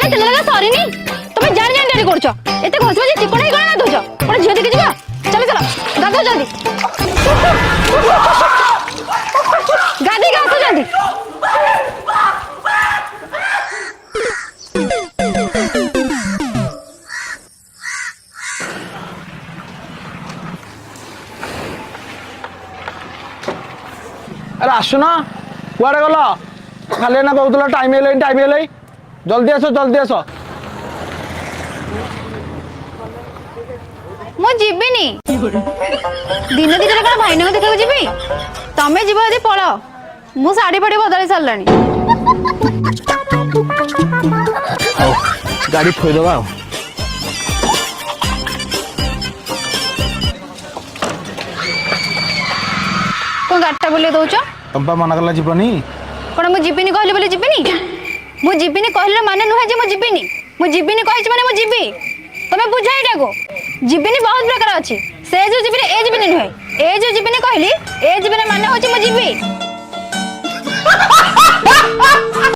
तेल लगा सरीनी तुम जान जान डेरी करछो एते घस बजे चिकन ही कोना दोछ कोन झियो देखि जिबा चलो चलो गाधो जल्दी गाधी गाधो जल्दी अरे आसुना कुआडे गल खाली ना कहूला टाइम है जल्दी आस मु जीविनी दिन दिन कौन भाई को देखा जीवी तमें जीव यदि पल मु शाढ़ी फाड़ी बदल सारानी गाड़ी थोईदबा कौन गाड़टा बुले दौच तुम मना कला जीवनी कौन मुझे कहली बोले जीविनी मुझे कहले माने नुहे जे मुझे कही माने मुझे तुम्हें बुझा यहाँ को जीविनी बहुत प्रकार अच्छी से जो जीविनी ए जीविनी नुहे ए जो जीविनी कहली ए जीविनी माने हूँ मुझे